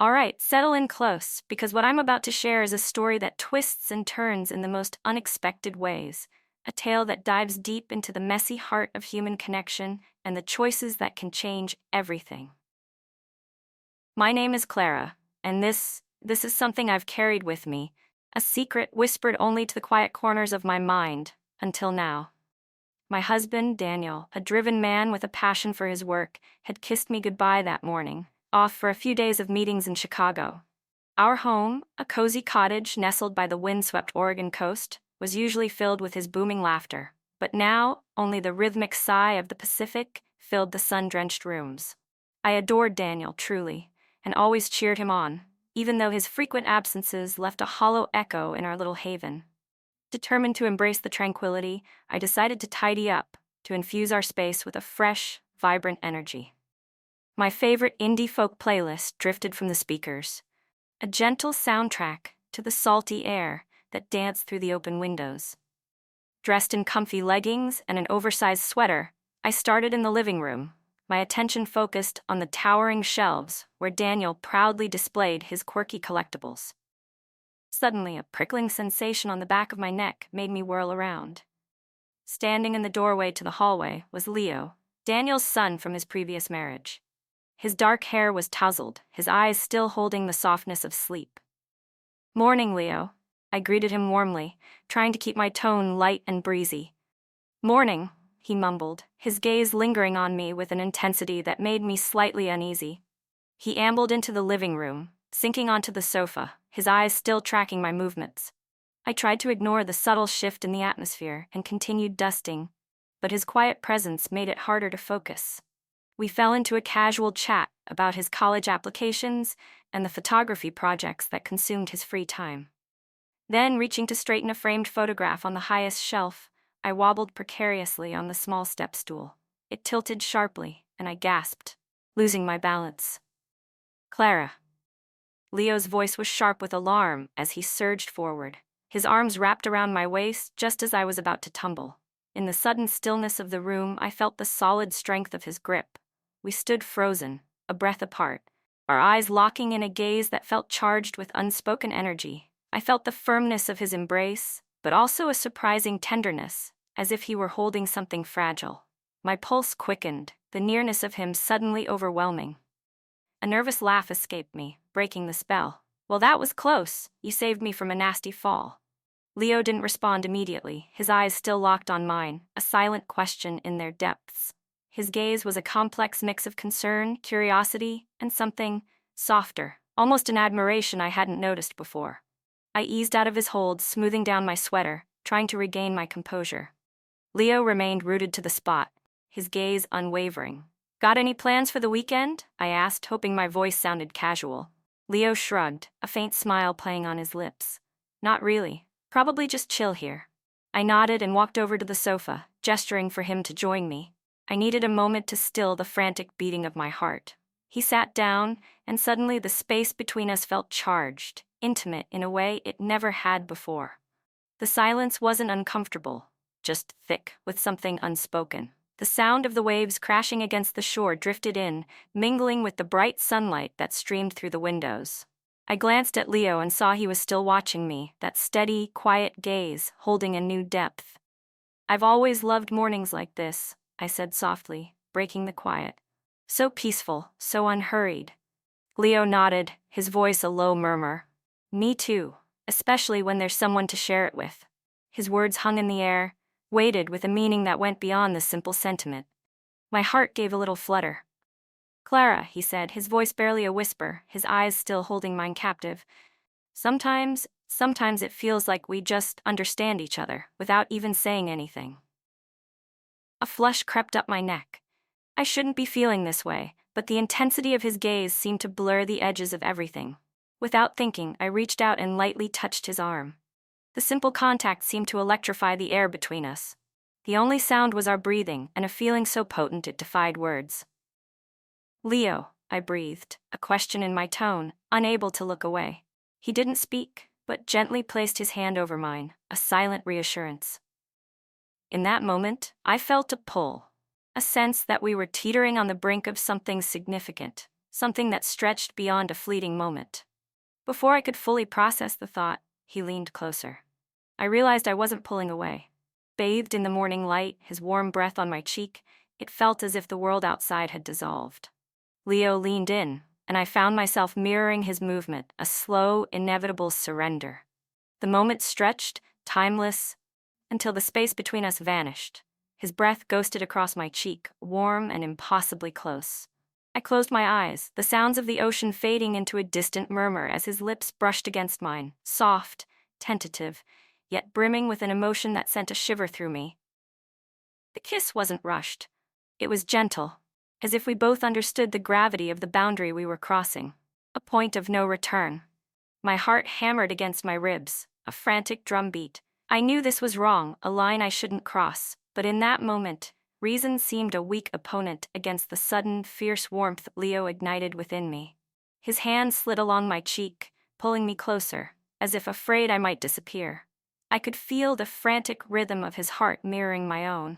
All right, settle in close, because what I'm about to share is a story that twists and turns in the most unexpected ways. A tale that dives deep into the messy heart of human connection and the choices that can change everything. My name is Clara, and this is something I've carried with me, a secret whispered only to the quiet corners of my mind, until now. My husband, Daniel, a driven man with a passion for his work, had kissed me goodbye that morning, off for a few days of meetings in Chicago. Our home, a cozy cottage nestled by the windswept Oregon coast, was usually filled with his booming laughter, but now only the rhythmic sigh of the Pacific filled the sun-drenched rooms. I adored Daniel, truly, and always cheered him on, even though his frequent absences left a hollow echo in our little haven. Determined to embrace the tranquility, I decided to tidy up, to infuse our space with a fresh, vibrant energy. My favorite indie folk playlist drifted from the speakers, a gentle soundtrack to the salty air that danced through the open windows. Dressed in comfy leggings and an oversized sweater, I started in the living room, my attention focused on the towering shelves where Daniel proudly displayed his quirky collectibles. Suddenly, a prickling sensation on the back of my neck made me whirl around. Standing in the doorway to the hallway was Leo, Daniel's son from his previous marriage. His dark hair was tousled, his eyes still holding the softness of sleep. "Morning, Leo," I greeted him warmly, trying to keep my tone light and breezy. "Morning," he mumbled, his gaze lingering on me with an intensity that made me slightly uneasy. He ambled into the living room, sinking onto the sofa, his eyes still tracking my movements. I tried to ignore the subtle shift in the atmosphere and continued dusting, but his quiet presence made it harder to focus. We fell into a casual chat about his college applications and the photography projects that consumed his free time. Then, reaching to straighten a framed photograph on the highest shelf, I wobbled precariously on the small step stool. It tilted sharply, and I gasped, losing my balance. "Clara." Leo's voice was sharp with alarm as he surged forward, his arms wrapped around my waist just as I was about to tumble. In the sudden stillness of the room, I felt the solid strength of his grip. We stood frozen, a breath apart, our eyes locking in a gaze that felt charged with unspoken energy. I felt the firmness of his embrace, but also a surprising tenderness, as if he were holding something fragile. My pulse quickened, the nearness of him suddenly overwhelming. A nervous laugh escaped me, breaking the spell. "Well, that was close. You saved me from a nasty fall." Leo didn't respond immediately, his eyes still locked on mine, a silent question in their depths. His gaze was a complex mix of concern, curiosity, and something softer, almost an admiration I hadn't noticed before. I eased out of his hold, smoothing down my sweater, trying to regain my composure. Leo remained rooted to the spot, his gaze unwavering. "Got any plans for the weekend?" I asked, hoping my voice sounded casual. Leo shrugged, a faint smile playing on his lips. "Not really. Probably just chill here." I nodded and walked over to the sofa, gesturing for him to join me. I needed a moment to still the frantic beating of my heart. He sat down, and suddenly the space between us felt charged, intimate in a way it never had before. The silence wasn't uncomfortable, just thick with something unspoken. The sound of the waves crashing against the shore drifted in, mingling with the bright sunlight that streamed through the windows. I glanced at Leo and saw he was still watching me, that steady, quiet gaze holding a new depth. "I've always loved mornings like this," I said softly, breaking the quiet. "So peaceful, so unhurried." Leo nodded, his voice a low murmur. "Me too, especially when there's someone to share it with." His words hung in the air, weighted with a meaning that went beyond the simple sentiment. My heart gave a little flutter. "Clara," he said, his voice barely a whisper, his eyes still holding mine captive. Sometimes it feels like we just understand each other, without even saying anything." A flush crept up my neck. I shouldn't be feeling this way, but the intensity of his gaze seemed to blur the edges of everything. Without thinking, I reached out and lightly touched his arm. The simple contact seemed to electrify the air between us. The only sound was our breathing, and a feeling so potent it defied words. "Leo," I breathed, a question in my tone, unable to look away. He didn't speak, but gently placed his hand over mine, a silent reassurance. In that moment, I felt a pull, a sense that we were teetering on the brink of something significant. something that stretched beyond a fleeting moment. Before I could fully process the thought, he leaned closer. I realized I wasn't pulling away. Bathed in the morning light, his warm breath on my cheek, it felt as if the world outside had dissolved. Leo leaned in, and I found myself mirroring his movement, a slow, inevitable surrender. The moment stretched, timeless, until the space between us vanished. His breath ghosted across my cheek, warm and impossibly close. I closed my eyes, the sounds of the ocean fading into a distant murmur as his lips brushed against mine, soft, tentative, yet brimming with an emotion that sent a shiver through me. The kiss wasn't rushed. It was gentle, as if we both understood the gravity of the boundary we were crossing, a point of no return. My heart hammered against my ribs, a frantic drumbeat. I knew this was wrong, a line I shouldn't cross, but in that moment, reason seemed a weak opponent against the sudden, fierce warmth Leo ignited within me. His hand slid along my cheek, pulling me closer, as if afraid I might disappear. I could feel the frantic rhythm of his heart mirroring my own.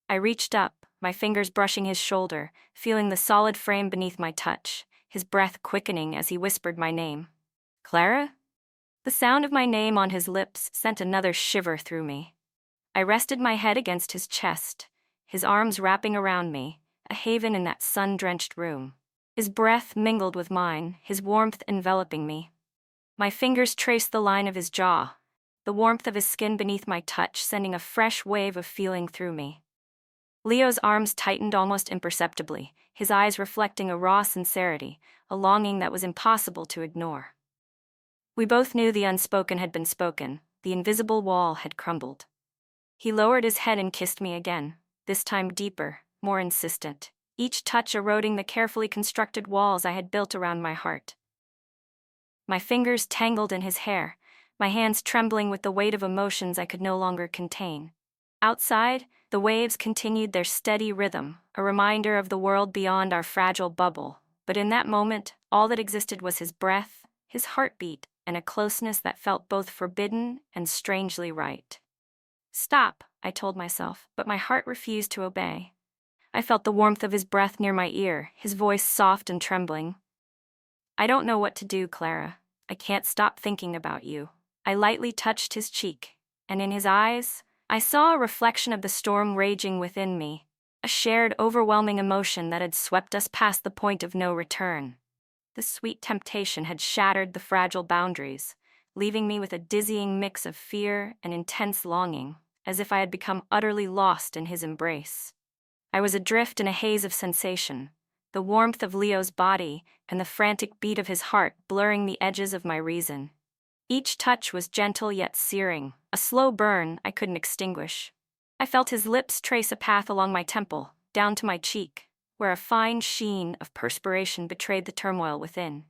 I reached up, my fingers brushing his shoulder, feeling the solid frame beneath my touch, his breath quickening as he whispered my name. Clara? The sound of my name on his lips sent another shiver through me. I rested my head against his chest, his arms wrapping around me, a haven in that sun-drenched room. His breath mingled with mine, his warmth enveloping me. My fingers traced the line of his jaw, the warmth of his skin beneath my touch sending a fresh wave of feeling through me. Leo's arms tightened almost imperceptibly, his eyes reflecting a raw sincerity, a longing that was impossible to ignore. We both knew the unspoken had been spoken, the invisible wall had crumbled. He lowered his head and kissed me again, this time deeper, more insistent, each touch eroding the carefully constructed walls I had built around my heart. My fingers tangled in his hair, my hands trembling with the weight of emotions I could no longer contain. Outside, the waves continued their steady rhythm, a reminder of the world beyond our fragile bubble, but in that moment, all that existed was his breath, his heartbeat, and a closeness that felt both forbidden and strangely right. Stop, I told myself, but my heart refused to obey. I felt the warmth of his breath near my ear, his voice soft and trembling. I don't know what to do, Clara. I can't stop thinking about you. I lightly touched his cheek, and in his eyes, I saw a reflection of the storm raging within me, a shared overwhelming emotion that had swept us past the point of no return. The sweet temptation had shattered the fragile boundaries, leaving me with a dizzying mix of fear and intense longing, as if I had become utterly lost in his embrace. I was adrift in a haze of sensation, the warmth of Leo's body and the frantic beat of his heart blurring the edges of my reason. Each touch was gentle yet searing, a slow burn I couldn't extinguish. I felt his lips trace a path along my temple, down to my cheek, where a fine sheen of perspiration betrayed the turmoil within.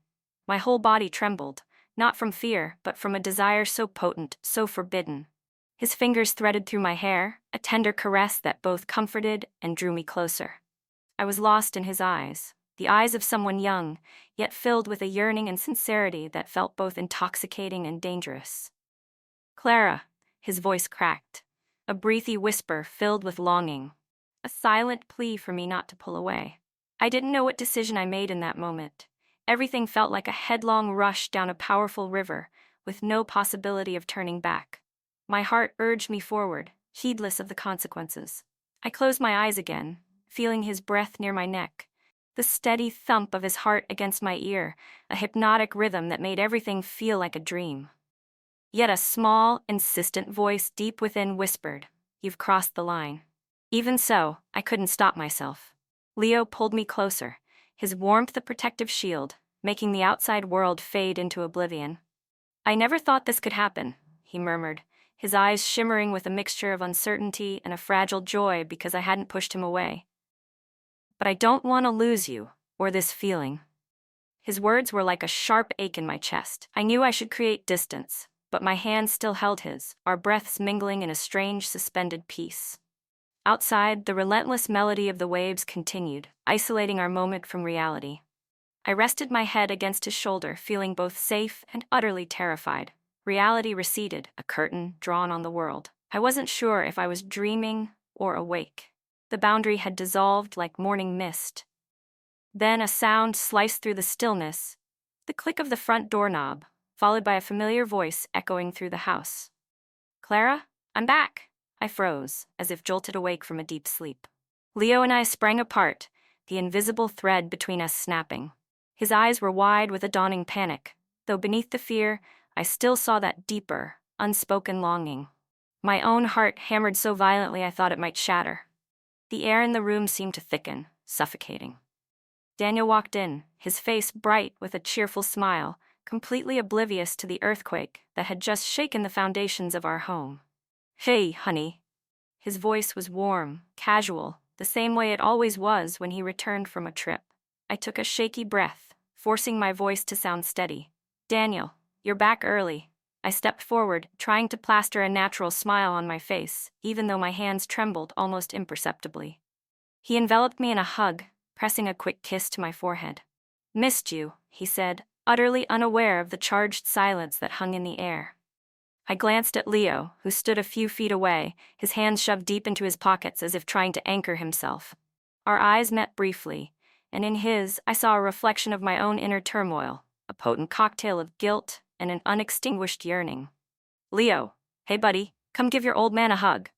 My whole body trembled, not from fear, but from a desire so potent, so forbidden. His fingers threaded through my hair, a tender caress that both comforted and drew me closer. I was lost in his eyes, the eyes of someone young, yet filled with a yearning and sincerity that felt both intoxicating and dangerous. Clara, his voice cracked, a breathy whisper filled with longing, a silent plea for me not to pull away. I didn't know what decision I made in that moment. Everything felt like a headlong rush down a powerful river, with no possibility of turning back. My heart urged me forward, heedless of the consequences. I closed my eyes again, feeling his breath near my neck, the steady thump of his heart against my ear, a hypnotic rhythm that made everything feel like a dream. Yet a small, insistent voice deep within whispered, "You've crossed the line." Even so, I couldn't stop myself. Leo pulled me closer, his warmth a protective shield, making the outside world fade into oblivion. "I never thought this could happen," he murmured, his eyes shimmering with a mixture of uncertainty and a fragile joy because I hadn't pushed him away. "But I don't want to lose you, or this feeling." His words were like a sharp ache in my chest. I knew I should create distance, but my hand still held his, our breaths mingling in a strange suspended peace. Outside, the relentless melody of the waves continued, isolating our moment from reality. I rested my head against his shoulder, feeling both safe and utterly terrified. Reality receded, a curtain drawn on the world. I wasn't sure if I was dreaming or awake. The boundary had dissolved like morning mist. Then a sound sliced through the stillness, the click of the front doorknob, followed by a familiar voice echoing through the house. "Clara, I'm back." I froze, as if jolted awake from a deep sleep. Leo and I sprang apart, the invisible thread between us snapping. His eyes were wide with a dawning panic, though beneath the fear, I still saw that deeper, unspoken longing. My own heart hammered so violently I thought it might shatter. The air in the room seemed to thicken, suffocating. Daniel walked in, his face bright with a cheerful smile, completely oblivious to the earthquake that had just shaken the foundations of our home. "Hey, honey." His voice was warm, casual, the same way it always was when he returned from a trip. I took a shaky breath, forcing my voice to sound steady. "Daniel, you're back early." I stepped forward, trying to plaster a natural smile on my face, even though my hands trembled almost imperceptibly. He enveloped me in a hug, pressing a quick kiss to my forehead. "Missed you," he said, utterly unaware of the charged silence that hung in the air. I glanced at Leo, who stood a few feet away, his hands shoved deep into his pockets as if trying to anchor himself. Our eyes met briefly, and in his, I saw a reflection of my own inner turmoil, a potent cocktail of guilt and an unextinguished yearning. "Leo, hey buddy, come give your old man a hug,"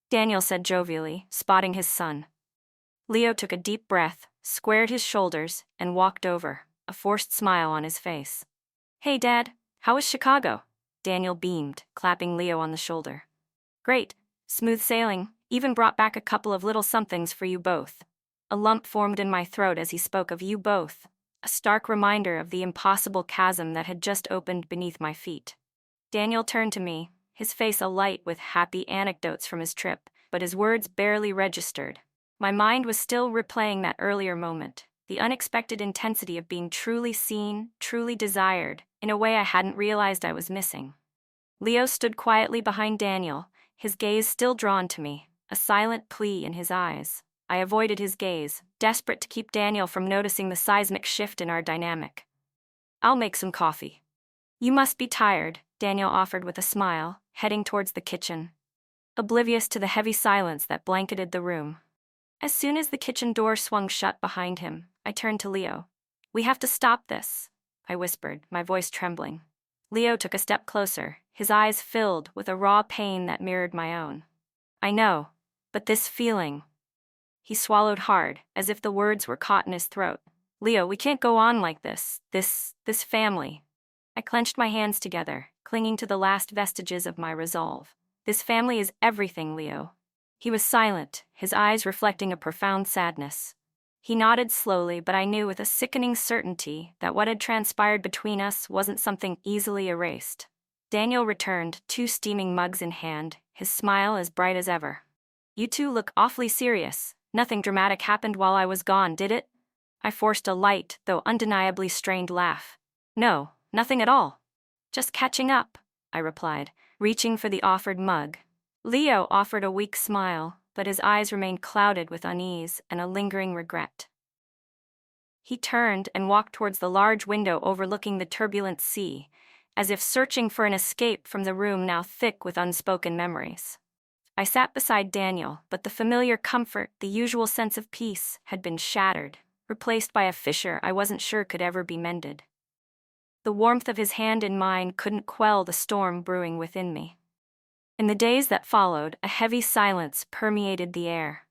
Daniel said jovially, spotting his son. Leo took a deep breath, squared his shoulders, and walked over, a forced smile on his face. "Hey Dad, how was Chicago?" Daniel beamed, clapping Leo on the shoulder. "Great, smooth sailing, even brought back a couple of little somethings for you both." A lump formed in my throat as he spoke of "you both," a stark reminder of the impossible chasm that had just opened beneath my feet. Daniel turned to me, his face alight with happy anecdotes from his trip, but his words barely registered. My mind was still replaying that earlier moment, the unexpected intensity of being truly seen, truly desired, in a way I hadn't realized I was missing. Leo stood quietly behind Daniel, his gaze still drawn to me, a silent plea in his eyes. I avoided his gaze, desperate to keep Daniel from noticing the seismic shift in our dynamic. "I'll make some coffee." "You must be tired," Daniel offered with a smile, heading towards the kitchen, oblivious to the heavy silence that blanketed the room. As soon as the kitchen door swung shut behind him, I turned to Leo. "We have to stop this," I whispered, my voice trembling. Leo took a step closer, his eyes filled with a raw pain that mirrored my own. "I know, but this feeling..." He swallowed hard, as if the words were caught in his throat. "Leo, we can't go on like this. This family." I clenched my hands together, clinging to the last vestiges of my resolve. "This family is everything, Leo." He was silent, his eyes reflecting a profound sadness. He nodded slowly, but I knew with a sickening certainty that what had transpired between us wasn't something easily erased. Daniel returned, 2 steaming mugs in hand, his smile as bright as ever. "You two look awfully serious. Nothing dramatic happened while I was gone, did it?" I forced a light, though undeniably strained laugh. "No, nothing at all. Just catching up," I replied, reaching for the offered mug. Leo offered a weak smile, but his eyes remained clouded with unease and a lingering regret. He turned and walked towards the large window overlooking the turbulent sea, as if searching for an escape from the room now thick with unspoken memories. I sat beside Daniel, but the familiar comfort, the usual sense of peace, had been shattered, replaced by a fissure I wasn't sure could ever be mended. The warmth of his hand in mine couldn't quell the storm brewing within me. In the days that followed, a heavy silence permeated the air.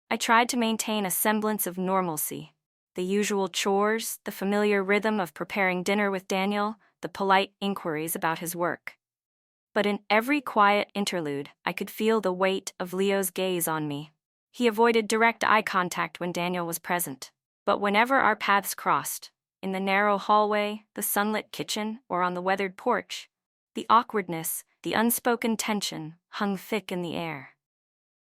I tried to maintain a semblance of normalcy. The usual chores, the familiar rhythm of preparing dinner with Daniel, the polite inquiries about his work. But in every quiet interlude, I could feel the weight of Leo's gaze on me. He avoided direct eye contact when Daniel was present. But whenever our paths crossed, in the narrow hallway, the sunlit kitchen, or on the weathered porch, the awkwardness, the unspoken tension, hung thick in the air.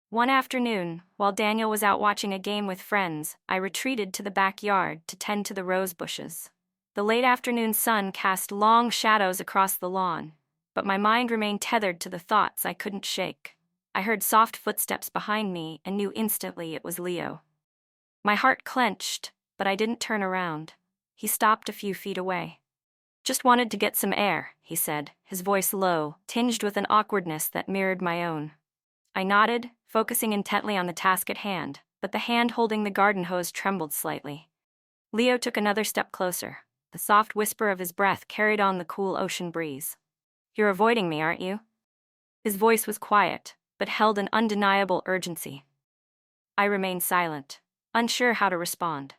One afternoon, while Daniel was out watching a game with friends, I retreated to the backyard to tend to the rose bushes. The late afternoon sun cast long shadows across the lawn, but my mind remained tethered to the thoughts I couldn't shake. I heard soft footsteps behind me and knew instantly it was Leo. My heart clenched, but I didn't turn around. He stopped a few feet away. "Just wanted to get some air," he said, his voice low, tinged with an awkwardness that mirrored my own. I nodded, focusing intently on the task at hand, but the hand holding the garden hose trembled slightly. Leo took another step closer. The soft whisper of his breath carried on the cool ocean breeze. You're avoiding me, aren't you? His voice was quiet, but held an undeniable urgency. I remained silent, unsure how to respond.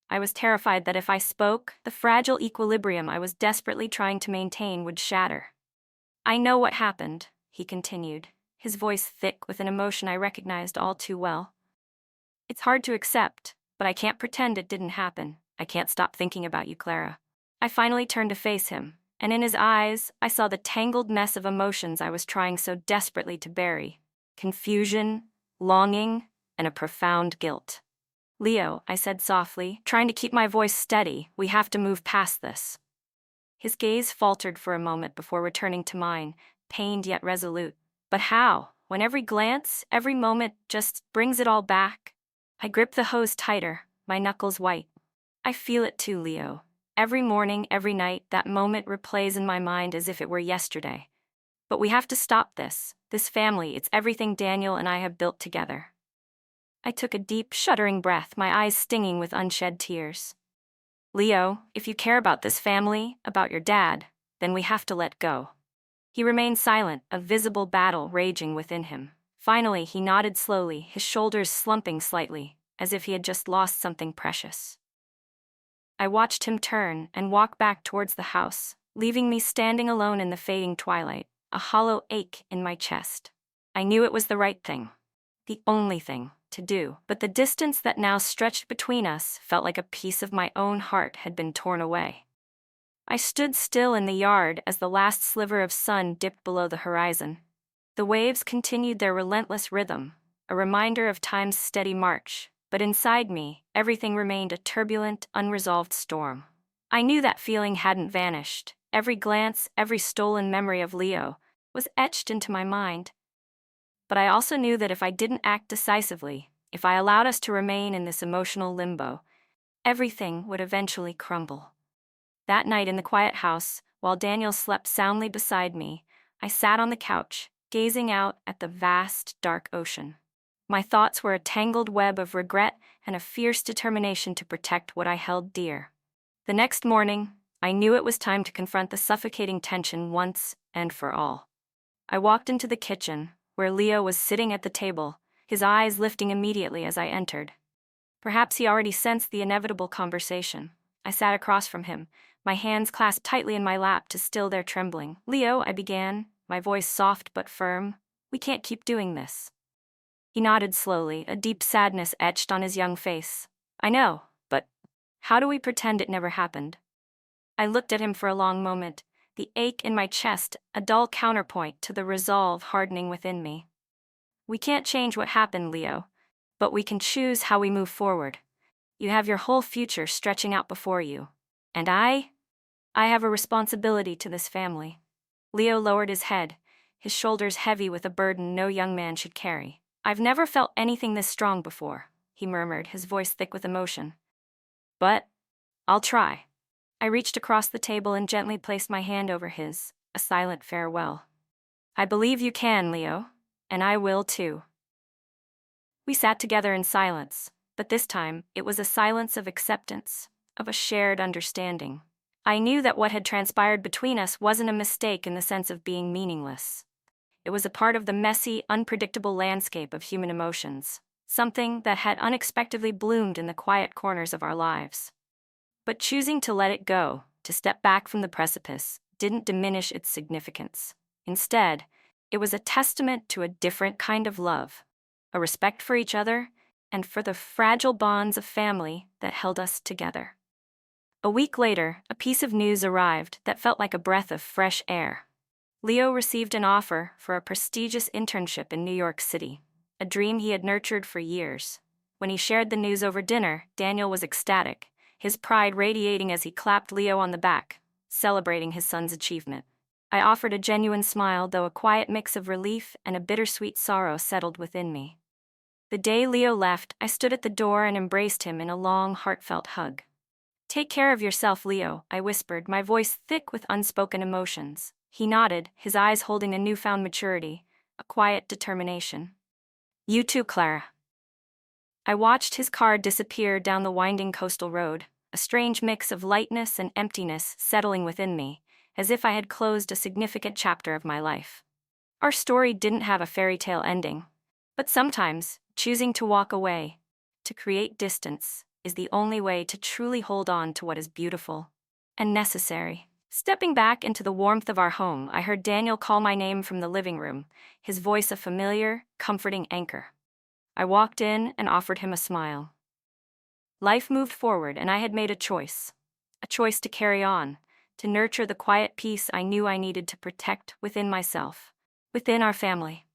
I was terrified that if I spoke, the fragile equilibrium I was desperately trying to maintain would shatter. I know what happened, he continued, his voice thick with an emotion I recognized all too well. It's hard to accept, but I can't pretend it didn't happen. I can't stop thinking about you, Clara. I finally turned to face him, and in his eyes, I saw the tangled mess of emotions I was trying so desperately to bury. Confusion, longing, and a profound guilt. Leo, I said softly, trying to keep my voice steady, we have to move past this. His gaze faltered for a moment before returning to mine, pained yet resolute. But how, when every glance, every moment just brings it all back? I grip the hose tighter, my knuckles white. I feel it too, Leo. Every morning, every night, that moment replays in my mind as if it were yesterday. But we have to stop this. This family, it's everything Daniel and I have built together. I took a deep, shuddering breath, my eyes stinging with unshed tears. Leo, if you care about this family, about your dad, then we have to let go. He remained silent, a visible battle raging within him. Finally, he nodded slowly, his shoulders slumping slightly, as if he had just lost something precious. I watched him turn and walk back towards the house, leaving me standing alone in the fading twilight, a hollow ache in my chest. I knew it was the right thing, the only thing to do, but the distance that now stretched between us felt like a piece of my own heart had been torn away. I stood still in the yard as the last sliver of sun dipped below the horizon. The waves continued their relentless rhythm, a reminder of time's steady march, but inside me, everything remained a turbulent, unresolved storm. I knew that feeling hadn't vanished. Every glance, every stolen memory of Leo was etched into my mind. But I also knew that if I didn't act decisively, if I allowed us to remain in this emotional limbo, everything would eventually crumble. That night in the quiet house, while Daniel slept soundly beside me, I sat on the couch, gazing out at the vast, dark ocean. My thoughts were a tangled web of regret and a fierce determination to protect what I held dear. The next morning, I knew it was time to confront the suffocating tension once and for all. I walked into the kitchen, where Leo was sitting at the table, his eyes lifting immediately as I entered. Perhaps he already sensed the inevitable conversation. I sat across from him, my hands clasped tightly in my lap to still their trembling. Leo, I began, my voice soft but firm, we can't keep doing this. He nodded slowly, a deep sadness etched on his young face. I know, but how do we pretend it never happened? I looked at him for a long moment, the ache in my chest a dull counterpoint to the resolve hardening within me. We can't change what happened, Leo, but we can choose how we move forward. You have your whole future stretching out before you. And I have a responsibility to this family. Leo lowered his head, his shoulders heavy with a burden no young man should carry. I've never felt anything this strong before, he murmured, his voice thick with emotion. But I'll try. I reached across the table and gently placed my hand over his, a silent farewell. I believe you can, Leo, and I will too. We sat together in silence, but this time it was a silence of acceptance, of a shared understanding. I knew that what had transpired between us wasn't a mistake in the sense of being meaningless. It was a part of the messy, unpredictable landscape of human emotions, something that had unexpectedly bloomed in the quiet corners of our lives. But choosing to let it go, to step back from the precipice, didn't diminish its significance. Instead, it was a testament to a different kind of love, a respect for each other, and for the fragile bonds of family that held us together. A week later, a piece of news arrived that felt like a breath of fresh air. Leo received an offer for a prestigious internship in New York City, a dream he had nurtured for years. When he shared the news over dinner, Daniel was ecstatic, his pride radiating as he clapped Leo on the back, celebrating his son's achievement. I offered a genuine smile, though a quiet mix of relief and a bittersweet sorrow settled within me. The day Leo left, I stood at the door and embraced him in a long, heartfelt hug. Take care of yourself, Leo, I whispered, my voice thick with unspoken emotions. He nodded, his eyes holding a newfound maturity, a quiet determination. You too, Clara. I watched his car disappear down the winding coastal road, a strange mix of lightness and emptiness settling within me, as if I had closed a significant chapter of my life. Our story didn't have a fairy tale ending, but sometimes, choosing to walk away, to create distance, is the only way to truly hold on to what is beautiful and necessary. Stepping back into the warmth of our home, I heard Daniel call my name from the living room, his voice a familiar, comforting anchor. I walked in and offered him a smile. Life moved forward, and I had made a choice to carry on, to nurture the quiet peace I knew I needed to protect within myself, within our family.